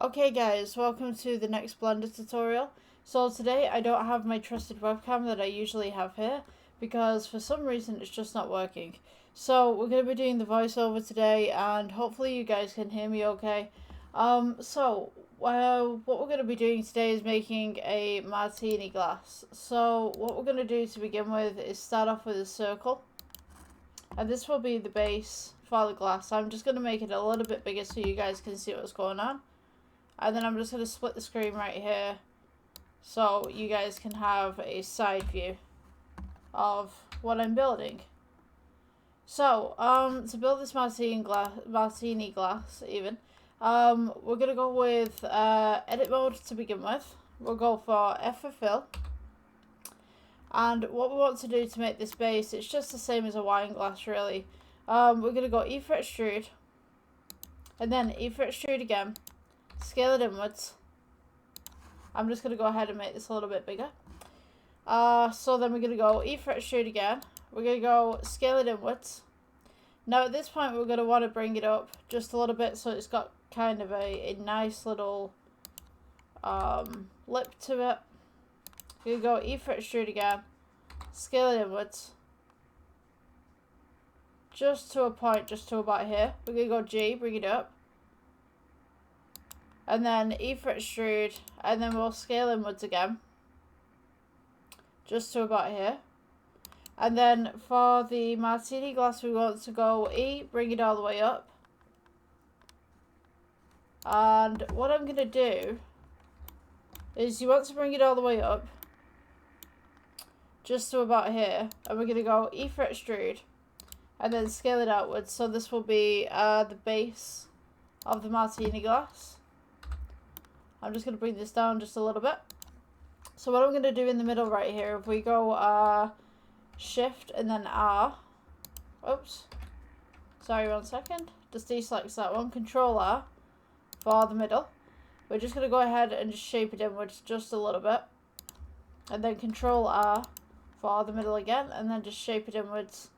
Okay guys, welcome to the next Blender tutorial. So today I don't have my trusted webcam that I usually have here because for some reason it's just not working. So we're going to be doing the voiceover today and hopefully you guys can hear me okay. What we're going to be doing today is making a martini glass. So what we're going to do to begin with is start off with a circle. And this will be the base for the glass. I'm just going to make it a little bit bigger so you guys can see what's going on. And then I'm just going to split the screen right here so you guys can have a side view of what I'm building. So, to build this martini glass even, we're going to go with edit mode to begin with. We'll go for F for fill. And what we want to do to make this base, it's just the same as a wine glass really. We're going to go E for extrude, and then E for extrude again. Scale it inwards. I'm just going to go ahead and make this a little bit bigger. So then we're going to go E for extrude again. We're going to go scale it inwards. Now at this point we're going to want to bring it up just a little bit so it's got kind of a nice little lip to it. We're going to go E for extrude again. Scale it inwards. Just to a point, just to about here. We're going to go G, bring it up. And then E for extrude, and then we'll scale inwards again. Just to about here. And then for the martini glass, we want to go E, bring it all the way up. And what I'm going to do is you want to bring it all the way up. Just to about here. And we're going to go E for extrude. And then scale it outwards. So this will be the base of the martini glass. I'm just going to bring this down just a little bit. So what I'm going to do in the middle right here, if we go shift and then R. Oops. Sorry, 1 second. Just deselect that one. Control R for the middle. We're just going to go ahead and just shape it inwards just a little bit. And then Control R for the middle again. And then just shape it inwards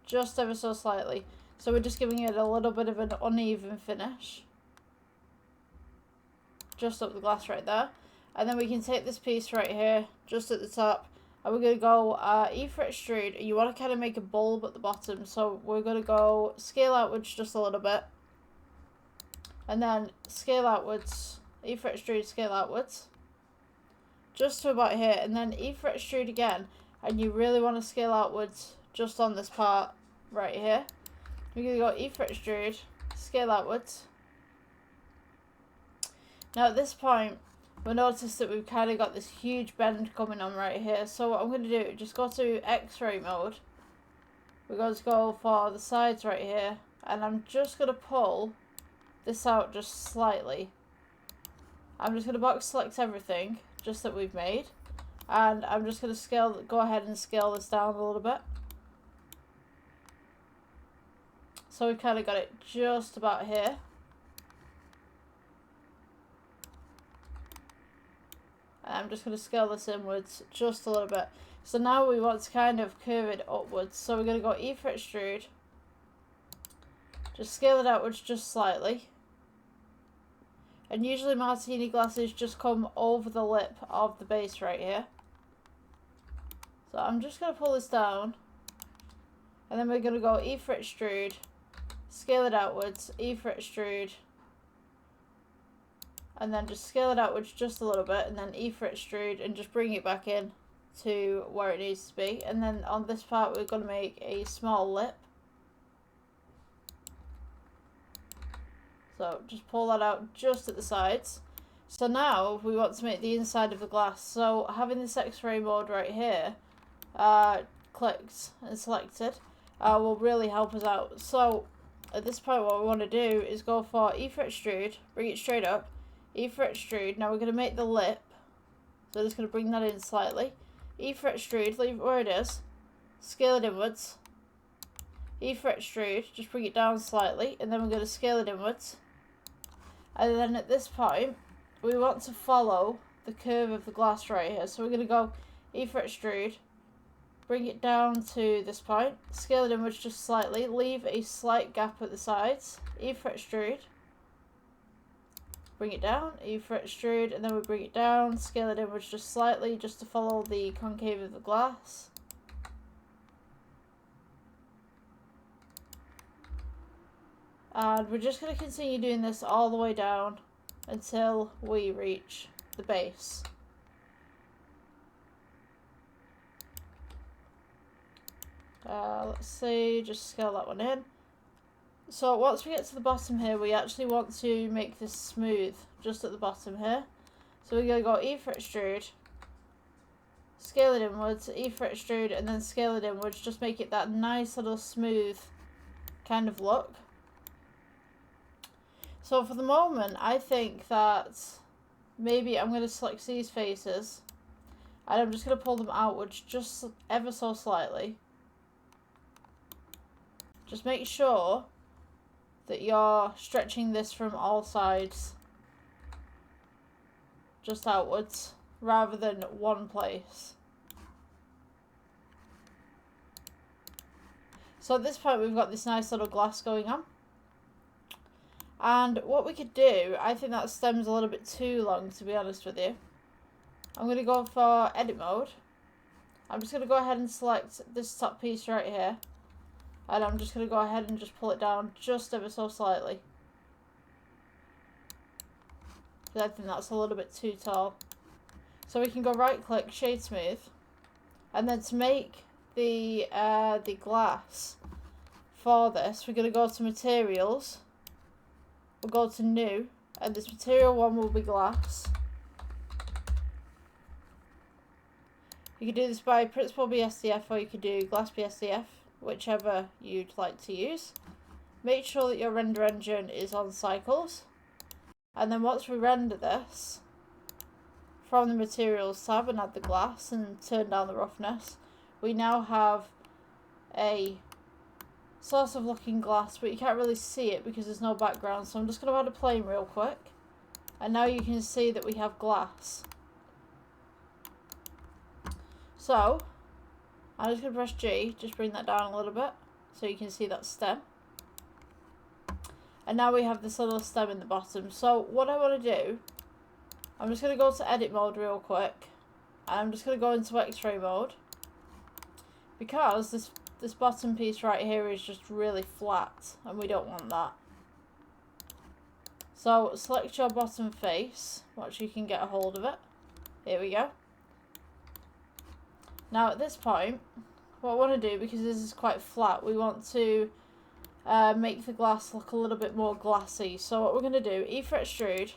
just ever so slightly. So we're just giving it a little bit of an uneven finish. Just up the glass right there. And then we can take this piece right here, just at the top, and we're going to go E for extrude. You want to kind of make a bulb at the bottom, so we're going to go scale outwards just a little bit. And then scale outwards, E for extrude, scale outwards. Just to about here, and then E for extrude again. And you really want to scale outwards just on this part right here. We're going to go E for extrude, scale outwards. Now at this point, we'll notice that we've kind of got this huge bend coming on right here. So what I'm going to do, just go to X-ray mode. We're going to go for the sides right here. And I'm just going to pull this out just slightly. I'm just going to box select everything, just that we've made. And I'm just going to go ahead and scale this down a little bit. So we've kind of got it just about here. I'm just going to scale this inwards just a little bit. So now we want to kind of curve it upwards. So we're going to go E for extrude. Just scale it outwards just slightly. And usually martini glasses just come over the lip of the base right here. So I'm just going to pull this down. And then we're going to go E for extrude. Scale it outwards. E for extrude. And then just scale it outwards just a little bit, and then E for extrude, and just bring it back in to where it needs to be. And then on this part we're going to make a small lip. So just pull that out just at the sides. So now we want to make the inside of the glass. So having this X-ray mode right here clicked and selected will really help us out. So at this point what we want to do is go for E for extrude, bring it straight up. E for extrude. Now we're going to make the lip. So I'm just going to bring that in slightly. E for extrude, leave it where it is. Scale it inwards. E for extrude, just bring it down slightly. And then we're going to scale it inwards. And then at this point, we want to follow the curve of the glass right here. So we're going to go E for extrude. Bring it down to this point. Scale it inwards just slightly. Leave a slight gap at the sides. E for extrude. bring it down, E for extrude, and then we bring it down, scale it inwards just slightly, just to follow the concave of the glass. And we're just going to continue doing this all the way down until we reach the base. Let's see, just scale that one in. So once we get to the bottom here, we actually want to make this smooth just at the bottom here. So we're going to go E for extrude, scale it inwards, E for extrude, and then scale it inwards. Just make it that nice little smooth kind of look. So for the moment, I think that maybe I'm going to select these faces, and I'm just going to pull them outwards just ever so slightly. Just make sure that you're stretching this from all sides, just outwards, rather than one place. So at this point we've got this nice little glass going on. And what we could do, I think that stem's a little bit too long, to be honest with you. I'm going to go for edit mode. I'm just going to go ahead and select this top piece right here. And I'm just going to go ahead and just pull it down just ever so slightly. I think that's a little bit too tall. So we can go right click, shade smooth. And then to make the glass for this, we're going to go to materials. We'll go to new. And this material one will be glass. You can do this by Principled BSDF or you could do Glass BSDF, whichever you'd like to use. Make sure that your render engine is on cycles. And then once we render this, from the materials tab and add the glass and turn down the roughness, we now have a sort of looking glass, but you can't really see it because there's no background. So I'm just going to add a plane real quick. And now you can see that we have glass. So I'm just going to press G, just bring that down a little bit so you can see that stem. And now we have this little stem in the bottom. So what I want to do, I'm just going to go to edit mode real quick. And I'm just going to go into X-ray mode. Because this bottom piece right here is just really flat and we don't want that. So select your bottom face, watch you can get a hold of it. Here we go. Now at this point, what I want to do, because this is quite flat, we want to make the glass look a little bit more glassy. So what we're going to do, E for extrude,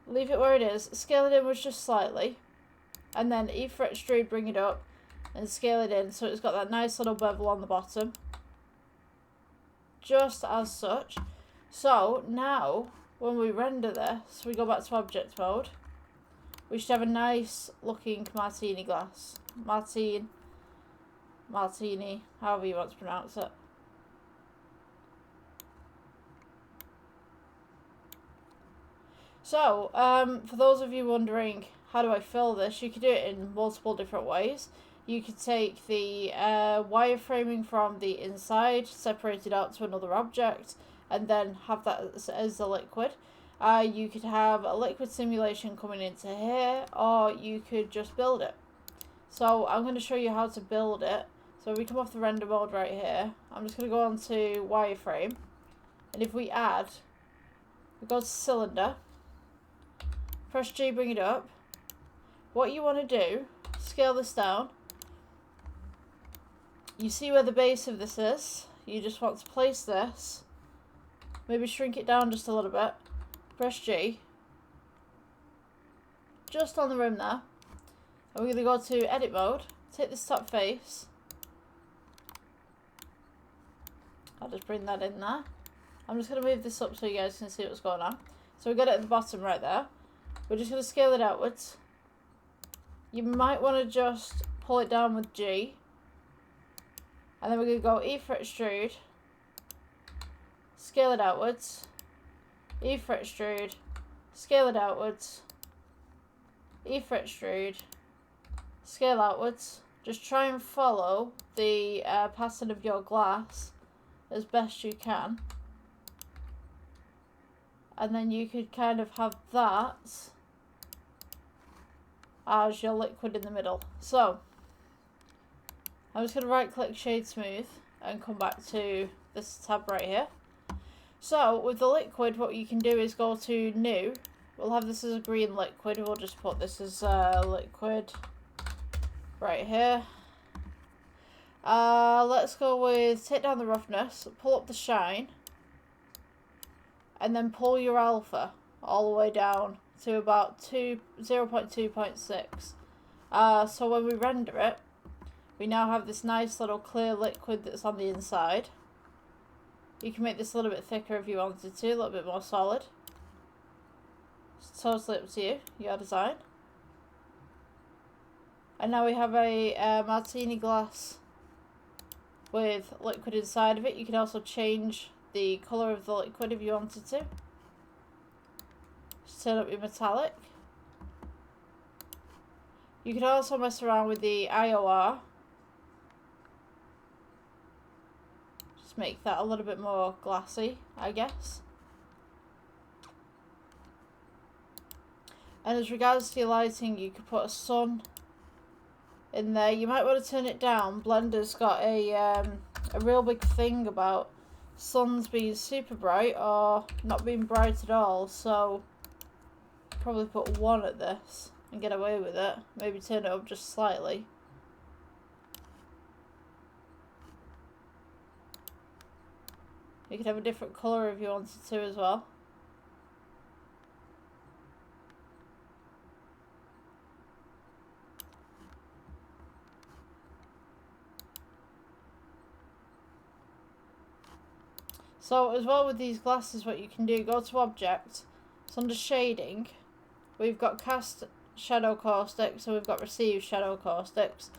leave it where it is, scale it inwards just slightly, and then E for extrude, bring it up, and scale it in so it's got that nice little bevel on the bottom. Just as such. So now, when we render this, we go back to object mode. We should have a nice looking martini glass. Martini, however you want to pronounce it. So, for those of you wondering, how do I fill this? You could do it in multiple different ways. You could take the wireframing from the inside, separate it out to another object, and then have that as a liquid. You could have a liquid simulation coming into here, or you could just build it. So I'm going to show you how to build it. So we come off the render mode right here. I'm just going to go on to wireframe. And if we add, we go to cylinder, press G, bring it up. What you want to do, scale this down. You see where the base of this is. You just want to place this. Maybe shrink it down just a little bit. Press G. Just on the rim there. And we're going to go to edit mode. Take this top face. I'll just bring that in there. I'm just going to move this up so you guys can see what's going on. So we got it at the bottom right there. We're just going to scale it outwards. You might want to just pull it down with G. And then we're going to go E for extrude. Scale it outwards. E for extrude. Scale it outwards. E for extrude. Scale outwards. Just try and follow the pattern of your glass as best you can. And then you could kind of have that as your liquid in the middle. So I'm just going to right click Shade Smooth and come back to this tab right here. So with the liquid, what you can do is go to New. We'll have this as a green liquid. We'll just put this as liquid right here. Let's go with, take down the roughness, pull up the shine, and then pull your alpha all the way down to about 0.2.6. So when we render it, we now have this nice little clear liquid that's on the inside. You can make this a little bit thicker if you wanted to, a little bit more solid. It's totally up to you, your design. And now we have a martini glass with liquid inside of it. You can also change the colour of the liquid if you wanted to. Just turn up your metallic. You can also mess around with the IOR. Just make that a little bit more glassy, I guess. And as regards to your lighting, you could put a sun in there. You might want to turn it down. Blender's got a real big thing about suns being super bright or not being bright at all, so probably put 1 at this and get away with it. Maybe turn it up just slightly. You could have a different colour if you wanted to as well. So as well with these glasses, what you can do, go to Object, so under Shading, we've got Cast Shadow Caustics, and we've got Receive Shadow Caustics.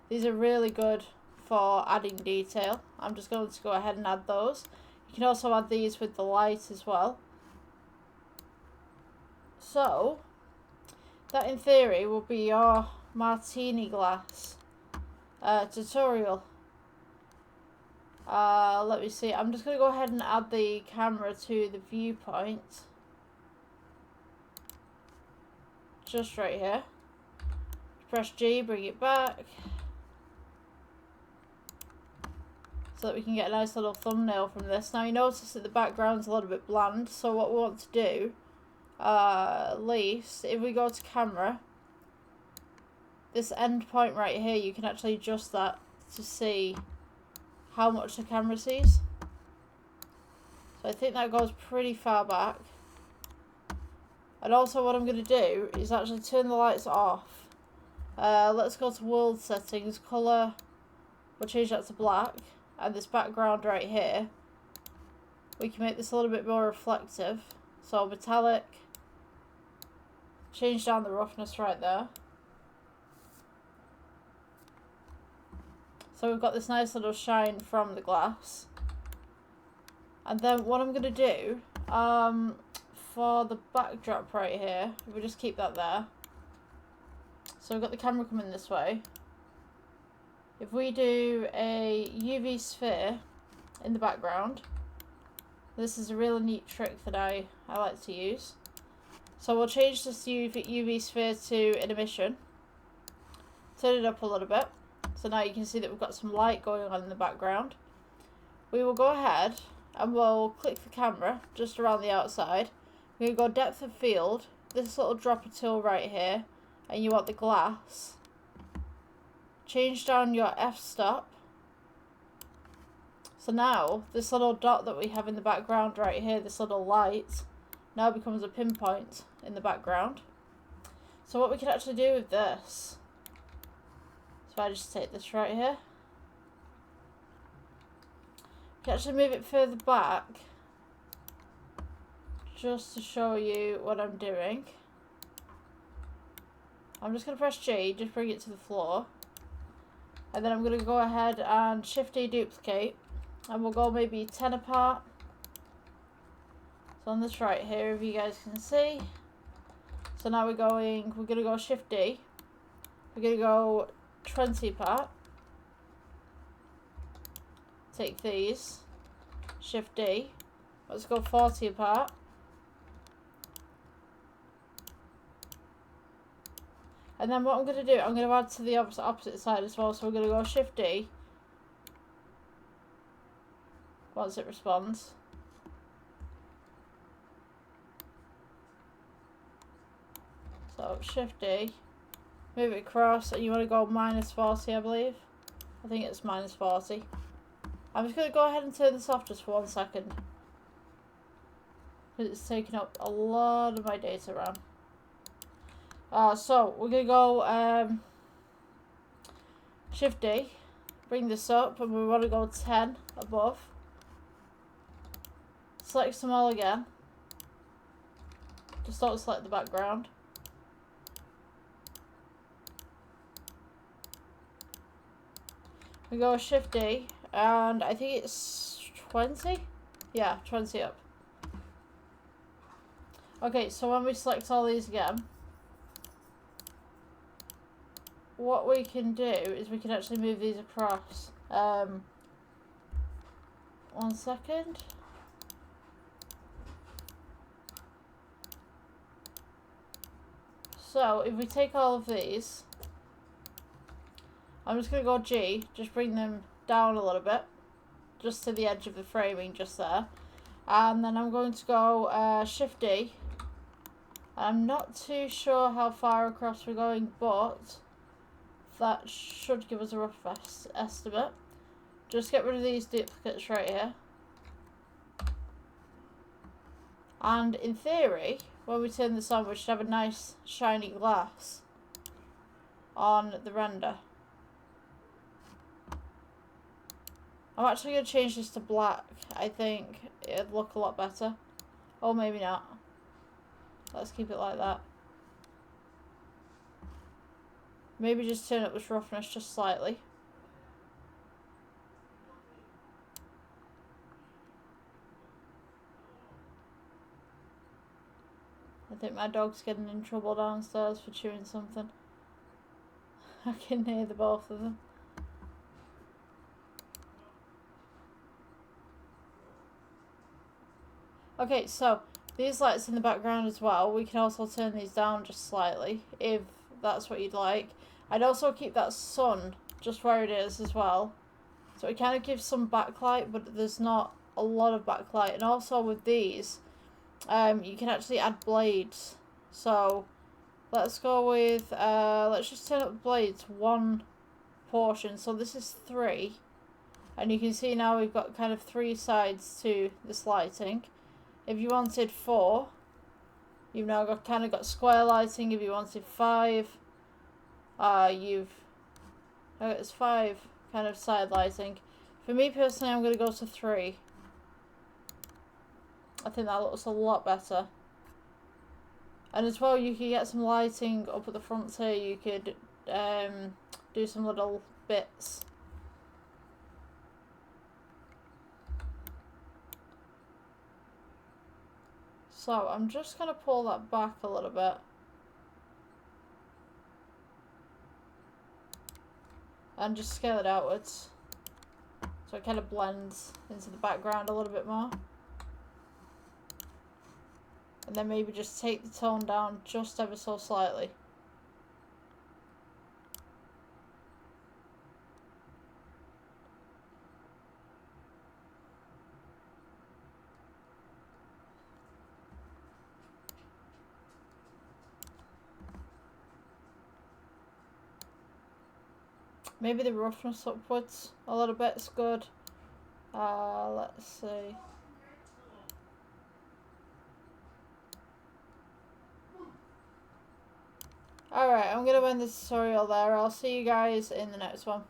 These are really good for adding detail. I'm just going to go ahead and add those. You can also add these with the light as well. So that in theory will be your martini glass tutorial. Let me see. I'm just going to go ahead and add the camera to the viewpoint. Just right here. Press G, bring it back. So that we can get a nice little thumbnail from this. Now you notice that the background's a little bit bland. So what we want to do, at least, if we go to camera, this end point right here, you can actually adjust that to see how much the camera sees. So I think that goes pretty far back. And also what I'm going to do is actually turn the lights off. Let's go to world settings, colour, we'll change that to black. And this background right here, we can make this a little bit more reflective. So metallic, change down the roughness right there. So we've got this nice little shine from the glass. And then what I'm going to do, for the backdrop right here, if we just keep that there. So we've got the camera coming this way. If we do a UV sphere in the background, this is a really neat trick that I like to use. So we'll change this UV sphere to an emission. Turn it up a little bit. So now you can see that we've got some light going on in the background. We will go ahead and we'll click the camera just around the outside. We're going to go depth of field, this little dropper tool right here, and you want the glass. Change down your f-stop. So now this little dot that we have in the background right here, this little light, now becomes a pinpoint in the background. So what we can actually do with this, so I just take this right here, you can actually move it further back just to show you what I'm doing. I'm just going to press G, just bring it to the floor. And then I'm going to go ahead and Shift D duplicate. And we'll go maybe 10 apart. So on this right here, if you guys can see. So now we're going to go Shift D. We're going to go 20 apart. Take these. Shift D. Let's go 40 apart. And then what I'm going to do, I'm going to add to the opposite side as well. So we're going to go Shift D once it responds. So Shift D, move it across, and you want to go -40, I believe. I think it's -40. I'm just going to go ahead and turn this off just for 1 second, because it's taking up a lot of my data RAM. So we're going to go Shift D, bring this up, and we want to go 10 above. Select them all again. Just don't select the background. We go Shift D, and I think it's 20? Yeah, 20 up. Okay, so when we select all these again, what we can do is we can actually move these across. 1 second. So if we take all of these, I'm just going to go G, just bring them down a little bit, just to the edge of the framing, just there. And then I'm going to go Shift D. I'm not too sure how far across we're going, but that should give us a rough estimate. Just get rid of these duplicates right here. And in theory, when we turn this on, we should have a nice shiny glass on the render. I'm actually going to change this to black. I think it'd look a lot better. Or maybe not. Let's keep it like that. Maybe just turn up this roughness just slightly. I think my dog's getting in trouble downstairs for chewing something. I can hear the both of them. Okay, so these lights in the background as well, we can also turn these down just slightly if that's what you'd like. I'd also keep that sun just where it is as well. So it kind of gives some backlight, but there's not a lot of backlight. And also with these, you can actually add blades. So let's go with, let's just turn up the blades 1 portion. So this is 3. And you can see now we've got kind of 3 sides to this lighting. If you wanted 4, you've now got kind of got square lighting. If you wanted 5, it's 5 kind of side lighting. For me personally, I'm going to go to 3. I think that looks a lot better. And as well, you can get some lighting up at the front here. You could do some little bits. So I'm just going to pull that back a little bit. And just scale it outwards. So it kind of blends into the background a little bit more. And then maybe just take the tone down just ever so slightly. Maybe the roughness upwards a little bit is good. Let's see. Alright, I'm going to end this tutorial there. I'll see you guys in the next one.